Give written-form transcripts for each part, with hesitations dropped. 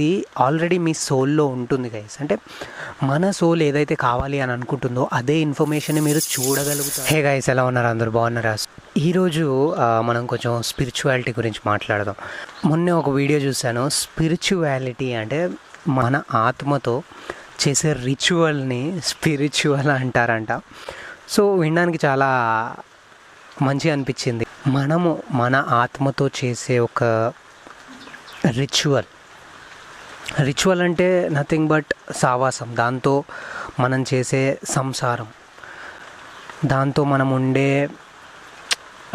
ఇది ఆల్రెడీ మీ సోల్లో ఉంటుంది గైస్. అంటే మన సోల్ ఏదైతే కావాలి అని అనుకుంటుందో అదే ఇన్ఫర్మేషన్ మీరు చూడగలుగుతారు. హే గైస్, ఎలా ఉన్నారు? అందరూ బాగున్నారా? ఈరోజు మనం కొంచెం స్పిరిచువాలిటీ గురించి మాట్లాడదాం. మొన్నే ఒక వీడియో చూశాను. స్పిరిచువాలిటీ అంటే మన ఆత్మతో చేసే రిచువల్ని స్పిరిచువల్ అంటారంట. సో వినడానికి చాలా మంచిగా అనిపించింది. మనము మన ఆత్మతో చేసే ఒక రిచువల్ అంటే నథింగ్ బట్ సావాసం, దాంతో మనం చేసే సంసారం, దాంతో మనం ఉండే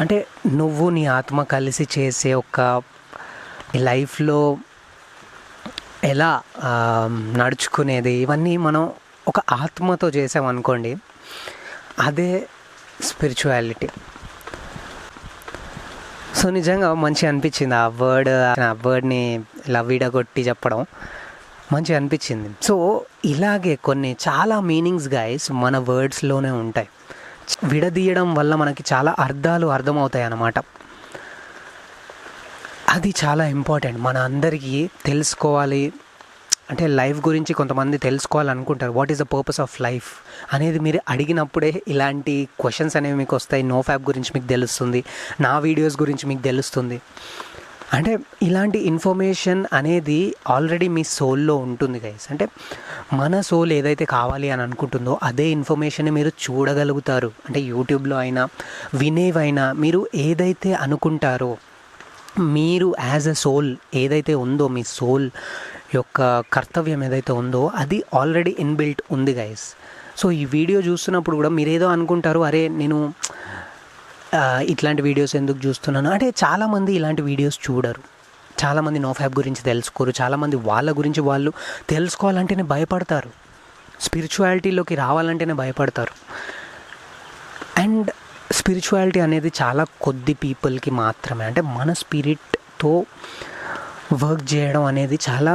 అంటే నువ్వు నీ ఆత్మ కలిసి చేసే ఒక లైఫ్లో ఎలా నడుచుకునేది, ఇవన్నీ మనం ఒక ఆత్మతో చేసామనుకోండి, అదే స్పిరిచువాలిటీ. సో నిజంగా మంచిగా అనిపించింది ఆ వర్డ్ని ఇలా విడగొట్టి చెప్పడం మంచిగా అనిపించింది. సో ఇలాగే కొన్ని చాలా మీనింగ్స్ గైస్ మన వర్డ్స్లోనే ఉంటాయి. విడదీయడం వల్ల మనకి చాలా అర్థాలు అర్థమవుతాయి అన్నమాట. అది చాలా ఇంపార్టెంట్, మన అందరికీ తెలుసుకోవాలి. అంటే లైఫ్ గురించి కొంతమంది తెలుసుకోవాలనుకుంటారు. What is the purpose of life అనేది మీరు అడిగినప్పుడే ఇలాంటి క్వశ్చన్స్ అనేవి మీకు వస్తాయి. నో ఫ్యాప్ గురించి మీకు తెలుస్తుంది, నా వీడియోస్ గురించి మీకు తెలుస్తుంది. అంటే ఇలాంటి ఇన్ఫర్మేషన్ అనేది ఆల్రెడీ మీ సోల్లో ఉంటుంది గైస్. అంటే మన సోల్ ఏదైతే కావాలి అని అనుకుంటుందో అదే ఇన్ఫర్మేషన్ మీరు చూడగలుగుతారు. అంటే యూట్యూబ్లో అయినా వినేవైనా మీరు ఏదైతే అనుకుంటారో, మీరు యాజ్ ఎ సోల్ ఏదైతే ఉందో, మీ సోల్ యొక్క కర్తవ్యం ఏదైతే ఉందో అది ఆల్రెడీ ఇన్బిల్ట్ ఉంది గైస్. సో ఈ వీడియో చూస్తున్నప్పుడు కూడా మీరు ఏదో అనుకుంటారు, అరే నేను ఇట్లాంటి వీడియోస్ ఎందుకు చూస్తున్నాను అంటే. చాలామంది ఇలాంటి వీడియోస్ చూడరు, చాలామంది నో ఫ్యాప్ గురించి తెలుసుకోరు, చాలామంది వాళ్ళ గురించి వాళ్ళు తెలుసుకోవాలంటేనే భయపడతారు, స్పిరిచువాలిటీలోకి రావాలంటేనే భయపడతారు. అండ్ స్పిరిచువాలిటీ అనేది చాలా కొద్ది పీపుల్కి మాత్రమే, అంటే మన స్పిరిట్తో వర్క్ చేయడం అనేది చాలా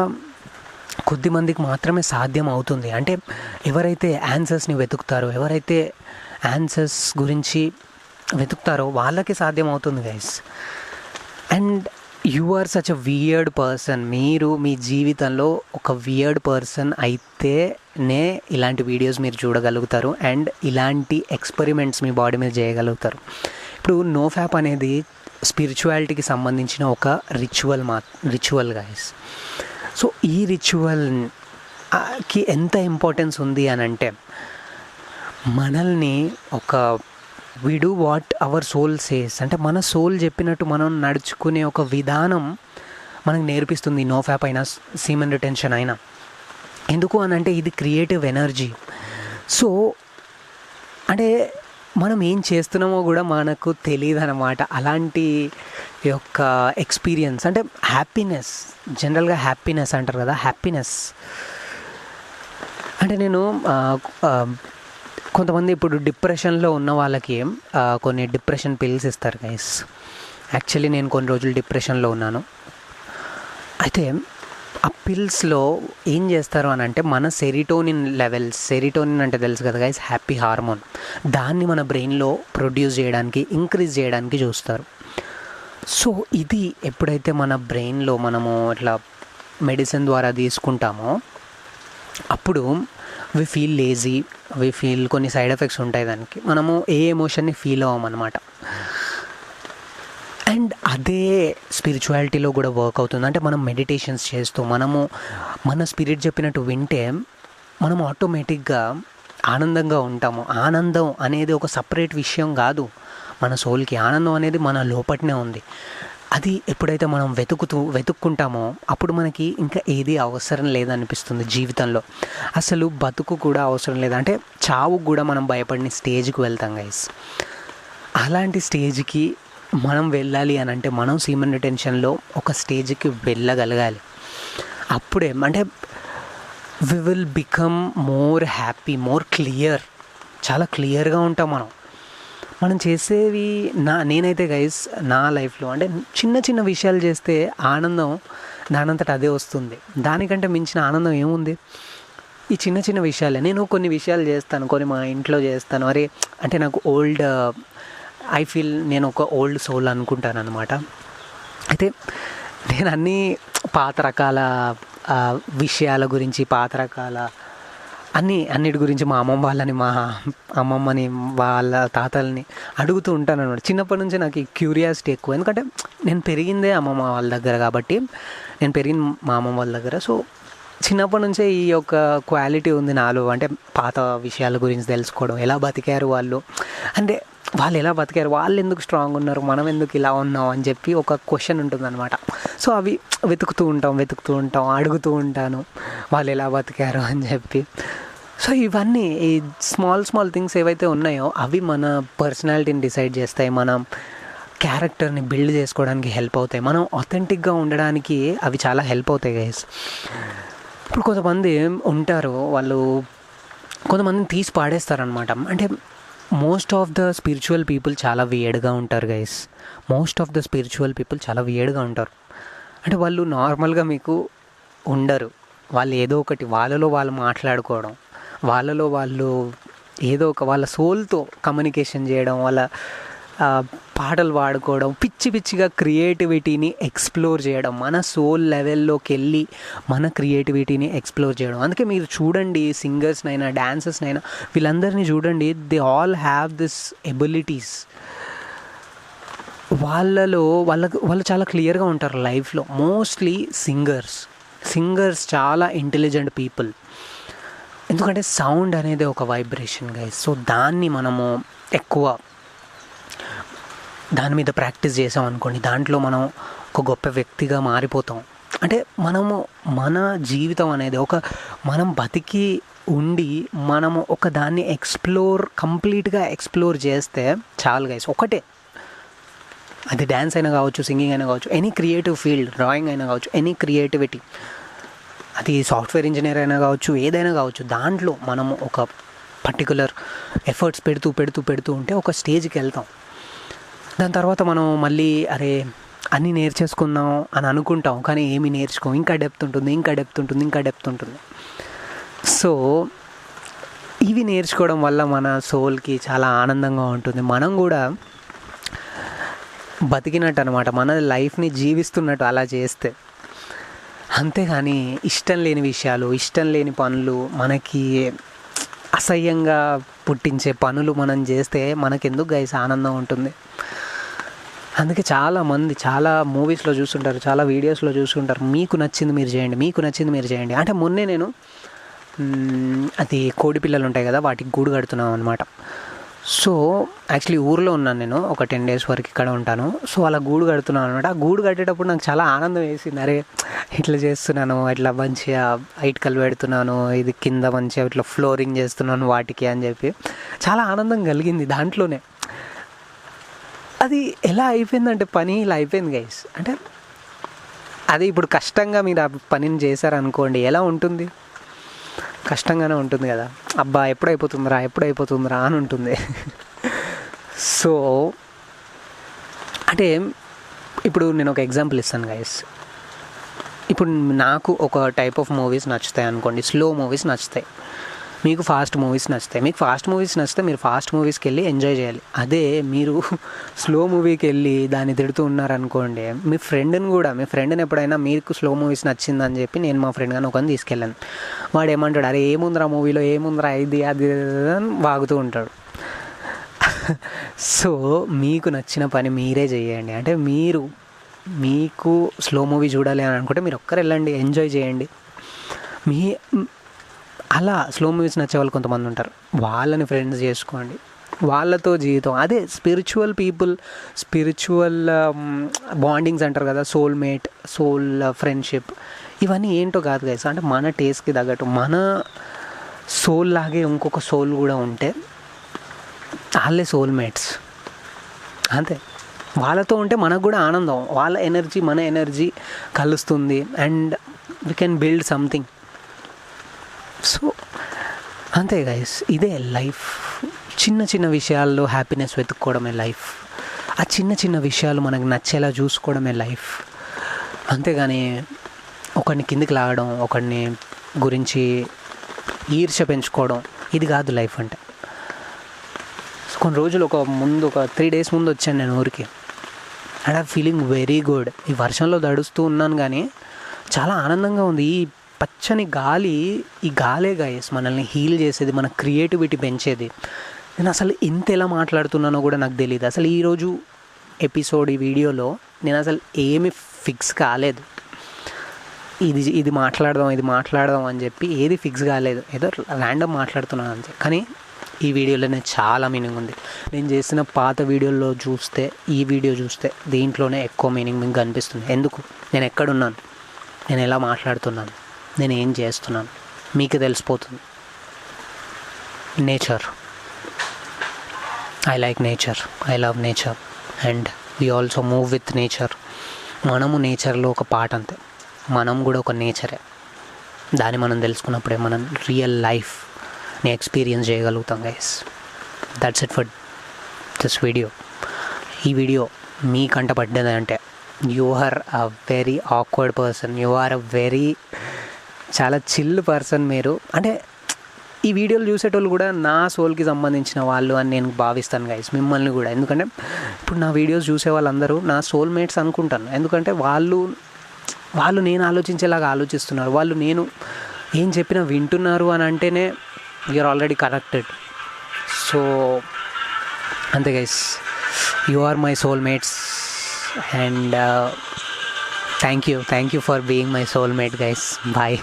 కొద్ది మందికి మాత్రమే సాధ్యం అవుతుంది. అంటే ఎవరైతే ఆన్సర్స్ని వెతుకుతారో, ఎవరైతే ఆన్సర్స్ గురించి వెతుకుతారో వాళ్ళకి సాధ్యం అవుతుంది guys. And you are such a weird person. మీరు మీ జీవితంలో ఒక వియర్డ్ పర్సన్ అయితేనే ఇలాంటి వీడియోస్ మీరు చూడగలుగుతారు అండ్ ఇలాంటి ఎక్స్పెరిమెంట్స్ మీ బాడీ మీద చేయగలుగుతారు. ఇప్పుడు నో ఫ్యాప్ అనేది స్పిరిచువాలిటీకి సంబంధించిన ఒక రిచువల్ గైస్. సో ఈ రిచువల్కి ఎంత ఇంపార్టెన్స్ ఉంది అని అంటే, మనల్ని ఒక we do what our soul says, అంటే మన సోల్ చెప్పినట్టు మనం నడుచుకునే ఒక విధానం మనకు నేర్పిస్తుంది. నో ఫ్యాప్ అయినా సీమెన్ రిటెన్షన్ అయినా. ఎందుకు అని అంటే ఇది క్రియేటివ్ ఎనర్జీ. సో అంటే మనం ఏం చేస్తున్నామో కూడా మనకు తెలియదు అన్నమాట. అలాంటి యొక్క ఎక్స్పీరియన్స్ అంటే హ్యాపీనెస్, జనరల్గా హ్యాపీనెస్ అంటారు కదా, హ్యాపీనెస్ అంటే నేను కొంతమంది ఇప్పుడు డిప్రెషన్లో ఉన్న వాళ్ళకి కొన్ని డిప్రెషన్ పిల్స్ ఇస్తారు గైస్. యాక్చువల్లీ నేను కొన్ని రోజులు డిప్రెషన్లో ఉన్నాను. అయితే ఆ పిల్స్లో ఏం చేస్తారు అని అంటే, మన సెరిటోనిన్ లెవెల్స్, సెరిటోనిన్ అంటే తెలుసు కదా గైస్, హ్యాపీ హార్మోన్, దాన్ని మన బ్రెయిన్లో ప్రొడ్యూస్ చేయడానికి, ఇంక్రీజ్ చేయడానికి చూస్తారు. సో ఇది ఎప్పుడైతే మన బ్రెయిన్లో మనము ఇట్లా మెడిసిన్ ద్వారా తీసుకుంటామో అప్పుడు we feel lazy, we feel కొన్ని సైడ్ ఎఫెక్ట్స్ ఉంటాయి దానికి, మనము ఏ ఎమోషన్ని ఫీల్ అవ్వమన్నమాట. అండ్ అదే స్పిరిచువాలిటీలో కూడా వర్క్ అవుతుంది. అంటే మనం మెడిటేషన్స్ చేస్తూ మనము మన స్పిరిట్ చెప్పినట్టు వింటే మనం ఆటోమేటిక్గా ఆనందంగా ఉంటాము. ఆనందం అనేది ఒక సపరేట్ విషయం కాదు మన సోల్కి. ఆనందం అనేది మన లోపటనే ఉంది. అది ఎప్పుడైతే మనం వెతుక్కుంటామో అప్పుడు మనకి ఇంకా ఏది అవసరం లేదనిపిస్తుంది జీవితంలో. అసలు బతుకు కూడా అవసరం లేదు, అంటే చావుకు కూడా మనం భయపడిన స్టేజ్కి వెళ్తాం గైస్. అలాంటి స్టేజ్కి మనం వెళ్ళాలి అని అంటే మనం సీమెన్ రిటెన్షన్లో ఒక స్టేజ్కి వెళ్ళగలగాలి. అప్పుడే అంటే we will become more happy, more clear, చాలా క్లియర్గా ఉంటాం మనం చేసేవి. నేనైతే గైస్ నా లైఫ్లో అంటే చిన్న చిన్న విషయాలు చేస్తే ఆనందం దానంతట అదే వస్తుంది. దానికంటే మించిన ఆనందం ఏముంది? ఈ చిన్న చిన్న విషయాలే. నేను కొన్ని విషయాలు చేస్తాను, కొన్ని మా ఇంట్లో చేస్తాను. అరే అంటే నాకు ఐ ఫీల్ నేను ఒక ఓల్డ్ సోల్ అనుకుంటాను అనమాట. అయితే నేను అన్నీ పాత రకాల విషయాల గురించి, పాత రకాల అన్నిటి గురించి మా అమ్మమ్మ వాళ్ళని, మా అమ్మమ్మని, వాళ్ళ తాతల్ని అడుగుతూ ఉంటాను అనమాట. చిన్నప్పటి నుంచి నాకు ఈ క్యూరియాసిటీ ఎక్కువ, ఎందుకంటే నేను పెరిగిందే అమ్మమ్మ వాళ్ళ దగ్గర కాబట్టి, నేను పెరిగిన మా అమ్మమ్మ వాళ్ళ దగ్గర. సో చిన్నప్పటి నుంచే ఈ యొక్క క్వాలిటీ ఉంది నాలో, అంటే పాత విషయాల గురించి తెలుసుకోవడం, ఎలా బతికారు వాళ్ళు, అంటే వాళ్ళు ఎలా బతికారు, వాళ్ళు ఎందుకు స్ట్రాంగ్ ఉన్నారు, మనం ఎందుకు ఇలా ఉన్నాం అని చెప్పి ఒక క్వశ్చన్ ఉంటుందన్నమాట. సో అవి వెతుకుతూ ఉంటాం, అడుగుతూ ఉంటాను వాళ్ళు ఎలా బతికారు అని చెప్పి. సో ఇవన్నీ ఈ స్మాల్ థింగ్స్ ఏవైతే ఉన్నాయో అవి మన పర్సనాలిటీని డిసైడ్ చేస్తాయి, మన క్యారెక్టర్ని బిల్డ్ చేసుకోవడానికి హెల్ప్ అవుతాయి, మనం ఆథెంటిక్గా ఉండడానికి అవి చాలా హెల్ప్ అవుతాయి గైస్. ఇప్పుడు కొంతమంది ఉంటారు, వాళ్ళు కొంతమందిని తీసి పాడేస్తారనమాట. అంటే most of the spiritual people చాలా వియర్డ్గా ఉంటారు గైస్. చాలా వియర్డ్గా ఉంటారు. అంటే వాళ్ళు నార్మల్గా మీకు ఉండరు. వాళ్ళు ఏదో ఒకటి వాళ్ళలో వాళ్ళు మాట్లాడుకోవడం, వాళ్ళలో వాళ్ళు ఏదో ఒక వాళ్ళ సోల్తో కమ్యూనికేషన్ చేయడం, వాళ్ళ పాటలు పాడుకోవడం, పిచ్చిగా క్రియేటివిటీని ఎక్స్ప్లోర్ చేయడం, మన సోల్ లెవెల్లోకి వెళ్ళి మన క్రియేటివిటీని ఎక్స్ప్లోర్ చేయడం. అందుకే మీరు చూడండి, సింగర్స్నైనా డాన్సర్స్నైనా వీళ్ళందరినీ చూడండి, they all have this abilities. వాళ్ళు చాలా క్లియర్గా ఉంటారు లైఫ్లో. మోస్ట్లీ సింగర్స్ చాలా ఇంటెలిజెంట్ పీపుల్. ఎందుకంటే సౌండ్ అనేది ఒక వైబ్రేషన్ గైస్. సో దాన్ని మనము ఎక్కువ దాని మీద ప్రాక్టీస్ చేసాం అనుకోండి, దాంట్లో మనం ఒక గొప్ప వ్యక్తిగా మారిపోతాం. అంటే మన జీవితం అనేది మనం బతికి ఉండి మనము ఒక దాన్ని కంప్లీట్గా ఎక్స్ప్లోర్ చేస్తే చాలు గైస్. ఒకటే, అది డ్యాన్స్ అయినా కావచ్చు, సింగింగ్ అయినా కావచ్చు, ఎనీ క్రియేటివ్ ఫీల్డ్, డ్రాయింగ్ అయినా కావచ్చు, ఎనీ క్రియేటివిటీ, అది సాఫ్ట్వేర్ ఇంజనీర్ అయినా కావచ్చు, ఏదైనా కావచ్చు, దాంట్లో మనము ఒక పర్టికులర్ ఎఫర్ట్స్ పెడుతూ ఉంటే ఒక స్టేజ్కి వెళ్తాం. దాని తర్వాత మనం మళ్ళీ అన్నీ నేర్చేసుకుందాం అని అనుకుంటాం, కానీ ఏమీ నేర్చుకోం. ఇంకా డెప్త్ ఉంటుంది. సో ఇవి నేర్చుకోవడం వల్ల మన సోల్కి చాలా ఆనందంగా ఉంటుంది. మనం కూడా బతికినట్టు అనమాట, మన లైఫ్ని జీవిస్తున్నట్టు అలా చేస్తే. అంతేగాని ఇష్టం లేని విషయాలు, ఇష్టం లేని పనులు, మనకి అసహ్యంగా పుట్టించే పనులు మనం చేస్తే మనకెందుకు గైస్ ఆనందం ఉంటుంది? అందుకే చాలామంది చాలా మూవీస్లో చూస్తుంటారు, చాలా వీడియోస్లో చూస్తుంటారు, మీకు నచ్చింది మీరు చేయండి. అంటే మొన్నే నేను అది కోడి పిల్లలు ఉంటాయి కదా, వాటికి గూడు కడుతున్నాను అనమాట. సో యాక్చువల్లీ ఊర్లో ఉన్నాను నేను, ఒక 10 days వరకు ఇక్కడ ఉంటాను. సో అలా గూడు కడుతున్నాను అనమాట. ఆ గూడు కట్టేటప్పుడు నాకు చాలా ఆనందం వేసింది. ఇట్లా చేస్తున్నాను, ఇట్లా మంచిగా ఇటుకలు పెడుతున్నాను, ఇది కింద మంచిగా ఇట్లా ఫ్లోరింగ్ చేస్తున్నాను వాటికి అని చెప్పి చాలా ఆనందం కలిగింది దాంట్లోనే. అది ఎలా అయిపోయిందంటే పని ఇలా అయిపోయింది గైస్. అంటే అది ఇప్పుడు కష్టంగా మీరు ఆ పనిని చేశారనుకోండి, ఎలా ఉంటుంది? కష్టంగానే ఉంటుంది కదా, అబ్బా ఎప్పుడైపోతుందిరా అని ఉంటుంది. సో అంటే ఇప్పుడు నేను ఒక ఎగ్జాంపుల్ ఇస్తాను గైస్. ఇప్పుడు నాకు ఒక టైప్ ఆఫ్ మూవీస్ నచ్చుతాయి అనుకోండి, స్లో మూవీస్ నచ్చుతాయి, మీకు ఫాస్ట్ మూవీస్ నచ్చుతాయి. మీకు ఫాస్ట్ మూవీస్ నచ్చితే మీరు ఫాస్ట్ మూవీస్కి వెళ్ళి ఎంజాయ్ చేయాలి. అదే మీరు స్లో మూవీకి వెళ్ళి దాన్ని తిడుతూ ఉన్నారనుకోండి, మీ ఫ్రెండ్ని ఎప్పుడైనా మీకు స్లో మూవీస్ నచ్చిందని చెప్పి నేను మా ఫ్రెండ్ గాని ఒకరిని తీసుకెళ్ళాను. వాడు ఏమంటాడు, ఏముందిరా మూవీలో, ఏముందిరా ఇది అది అని వాగుతూ ఉంటాడు. సో మీకు నచ్చిన పని మీరే చేయండి. అంటే మీకు స్లో మూవీ చూడాలి అని అనుకుంటే మీరు ఒక్కరు వెళ్ళండి, ఎంజాయ్ చేయండి. అలా స్లో మూవీస్ నచ్చే వాళ్ళు కొంతమంది ఉంటారు, వాళ్ళని ఫ్రెండ్స్ చేసుకోండి, వాళ్ళతో జీవితం. అదే స్పిరిచువల్ పీపుల్, స్పిరిచువల్ బాండింగ్స్ అంటారు కదా, సోల్మేట్, సోల్ ఫ్రెండ్షిప్, ఇవన్నీ ఏంటో కాదు గైస్. అంటే మన టేస్ట్కి తగ్గట్టు మన సోల్ లాగే ఇంకొక సోల్ కూడా ఉంటే వాళ్ళే సోల్మేట్స్. అంతే, వాళ్ళతో ఉంటే మనకు కూడా ఆనందం, వాళ్ళ ఎనర్జీ మన ఎనర్జీ కలుస్తుంది and we can build something. So అంతే గైస్, ఇదే లైఫ్. చిన్న విషయాల్లో హ్యాపీనెస్ వెతుక్కోవడమే లైఫ్. ఆ చిన్న విషయాలు మనకు నచ్చేలా చూసుకోవడమే లైఫ్. అంతేగాని ఒకరిని కిందికి లాగడం, ఒకరిని గురించి ఈర్ష్య పెంచుకోవడం, ఇది కాదు లైఫ్ అంటే. కొన్ని రోజులు ఒక 3 days ముందు వచ్చాను నేను ఊరికి. And I feeling very good. ఈ వర్షంలో తడుస్తూ ఉన్నాను కానీ చాలా ఆనందంగా ఉంది. ఈ పచ్చని గాలి, ఈ గాలే గైస్ మనల్ని హీల్ చేసేది, మన క్రియేటివిటీ పెంచేది. నేను అసలు ఇంత ఎలా మాట్లాడుతున్నానో కూడా నాకు తెలియదు. అసలు ఈరోజు ఎపిసోడ్, ఈ వీడియోలో నేను అసలు ఏమి ఫిక్స్ కాలేదు. ఇది మాట్లాడదాం అని చెప్పి ఏది ఫిక్స్ కాలేదు, ఏదో ర్యాండమ్ మాట్లాడుతున్నాను అంతే. కానీ ఈ వీడియోలోనే చాలా మీనింగ్ ఉంది. నేను చేసిన పాత వీడియోలో చూస్తే, ఈ వీడియో చూస్తే దీంట్లోనే ఎక్కువ మీనింగ్ మీకు కనిపిస్తుంది. ఎందుకు, నేను ఎక్కడున్నాను, నేను ఎలా మాట్లాడుతున్నాను, నేను ఏం చేస్తున్నాను మీకు తెలిసిపోతుంది. Nature, I like nature, I love nature and we also move with nature. మనము నేచర్లో ఒక పార్ట్ అంతే, మనం కూడా ఒక నేచరే. దాన్ని మనం తెలుసుకున్నప్పుడే మనం రియల్ లైఫ్ని ఎక్స్పీరియన్స్ చేయగలుగుతాం guys. That's it for this video. ఈ వీడియో మీ కంట పడ్డది అంటే you are a very awkward person, you are a very చాలా చిల్ పర్సన్ మీరు. అంటే ఈ వీడియోలు చూసేటోళ్ళు కూడా నా సోల్కి సంబంధించిన వాళ్ళు అని నేను భావిస్తాను గైస్, మిమ్మల్ని కూడా. ఎందుకంటే ఇప్పుడు నా వీడియోస్ చూసే వాళ్ళందరూ నా సోల్మేట్స్ అనుకుంటాను. ఎందుకంటే వాళ్ళు నేను ఆలోచించేలాగా ఆలోచిస్తున్నారు, వాళ్ళు నేను ఏం చెప్పినా వింటున్నారు అని అంటేనే యూఆర్ ఆల్రెడీ కనెక్టెడ్. సో అంతే guys, you are my soulmates and thank you for being my soulmate guys. Bye.